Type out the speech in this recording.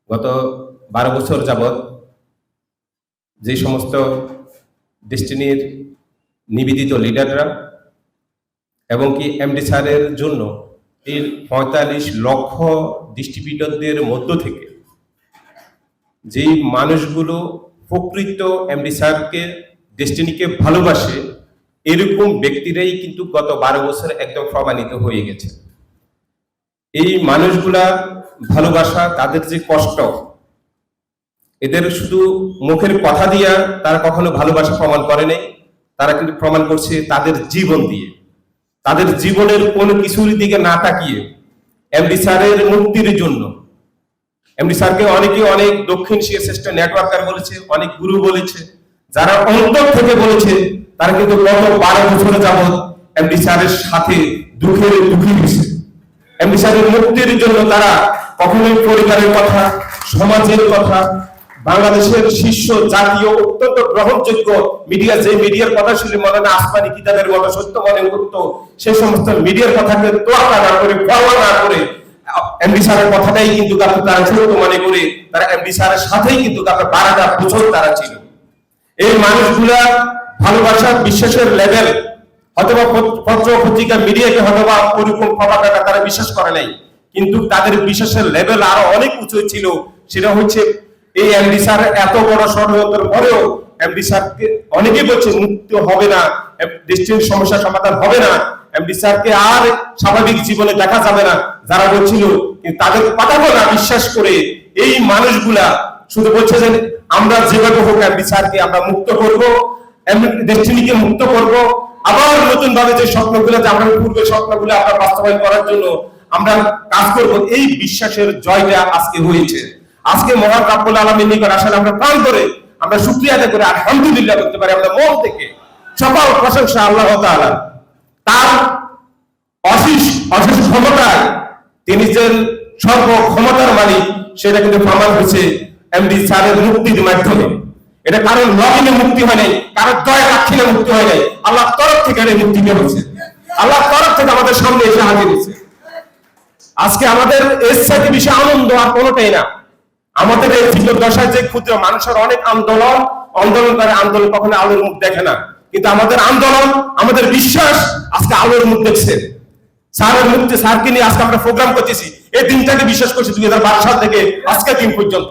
গত 12 বছর যাবৎ যে সমস্ত ডেস্টিনির নিবেদিত লিডাররা এবং কি এমডি স্যারের জন্য এই ৪৫ লক্ষ ডিস্ট্রিবিউটরদের মধ্য থেকে যেই মানুষগুলো প্রকৃত এমডি স্যারকে ডেস্টিনিকে ভালোবাসে, এরকম ব্যক্তিরাই কিন্তু গত 12 বছর একদম প্রমাণিত হয়ে গেছে। এই মানুষগুলা ভালোবাসা, তাদের যে কষ্ট, এদের শুধু মুখের কথা দিয়া তারা কখনো ভালোবাসা প্রমাণ করে নাই, তারা কিন্তু প্রমাণ করছে তাদের জীবন দিয়ে। তাদের জীবনের কোনো কিছুর দিকে না তাকিয়ে এমডি স্যারের মুক্তির জন্য, এমডি স্যারকে অনেকে অনেক দক্ষিণ এশিয়ার শ্রেষ্ঠ নেটওয়ার্কার বলেছে, অনেক গুরু বলেছে, যারা অন্তর থেকে বলেছে তারা কিন্তু গত 12 বছর যাবৎ এমডি স্যারের সাথে দুঃখী হয়েছে। এমডি স্যারের মুক্তির জন্য তারা কখনোই পরিবারের কথা, সমাজের কথা, বাংলাদেশের শীর্ষ জাতীয় অত্যন্ত গ্রহণযোগ্য মিডিয়া, যে মিডিয়ার কথা শুনে মনে না আসমানি কিতাবের মতো সত্য মনে করতো, সেই সমস্ত মিডিয়ার কথাকে তোয়াক্কা না করে, পরোয়া না করে এমডি স্যারের কথাটাই কিন্তু তারা সত্য মনে করে তারা এমডি স্যারের সাথেই কিন্তু 12টা বছর তারা ছিল। এই মানুষগুলা ভালোবাসার, বিশ্বাসের লেভেল হয়তোবা পত্র পত্রিকা মিডিয়াকে হয়তোবা ওরকম খবরটা তারা বিশ্বাস করে নাই, কিন্তু তাদের বিশ্বাসের লেভেল আরো অনেক উঁচু ছিল। সেটা হচ্ছে এই এমডি স্যার এত বড় ষড়যন্ত্রের পরেও এমডি স্যারকে অনেকে বলছে মুক্ত হবে না, ডেস্টিনির সমস্যা সমাধান হবে না, এমডি স্যারকে আর স্বাভাবিক জীবনে দেখা যাবে না, যারা বলছিল, কিন্তু তাদের কথাও না বিশ্বাস করে এই মানুষগুলা শুধু বলছে যে আমরা যেভাবে হোক এমডি স্যারকে আমরা মুক্ত করব, ডেস্টিনিকে মুক্ত করব, আবার নতুন ভাবে যে স্বপ্নগুলো, যে আমরা পূর্বে স্বপ্নগুলো আমরা বাস্তবায়ন করার জন্য আমরা কাজ করব, এই বিশ্বাসের জয়টা আজকে হয়েছে। আজকে মহান রাব্বুল আলামিন নিকট আসলে আমরা প্রাণ করে আমরা শুকরিয়া আদায় করে আলহামদুলিল্লাহ করতে পারি, আমরা মন থেকে সকল প্রশংসা আল্লাহ তাআলা। তার অশেষ ক্ষমতায়, তিনি যে সর্ব ক্ষমতার মালিক, সেটা কিন্তু প্রমাণ হয়েছে এমডি স্যারের মুক্তির মাধ্যমে। এটা কারণ লগ্নে মুক্তি হয় নাই, কারণ দয়া দাক্ষিণে মুক্তি হয় নাই, আল্লাহর তরফ থেকে এই মুক্তি হয়েছে, আল্লাহর তরফ থেকে আমাদের সামনে এসে হাজির হয়েছে। আজকে আমাদের এর সাথে বিষয় আনন্দ আর কোনোটাই না। আমাদের এই দশায় যে ক্ষুদ্র মানুষের অনেক আন্দোলন করে, আন্দোলন কখনো আলোর মুখ দেখে না, কিন্তু আমাদের আন্দোলন, আমাদের বিশ্বাস আজকে আলোর মুখ দেখছে। স্যারের মুক্তি, স্যারকে নিয়ে আজকে আমরা প্রোগ্রাম করতেছি, এই দিনটাকে বিশ্বাস করছি 2012 সাল থেকে আজকের দিন পর্যন্ত।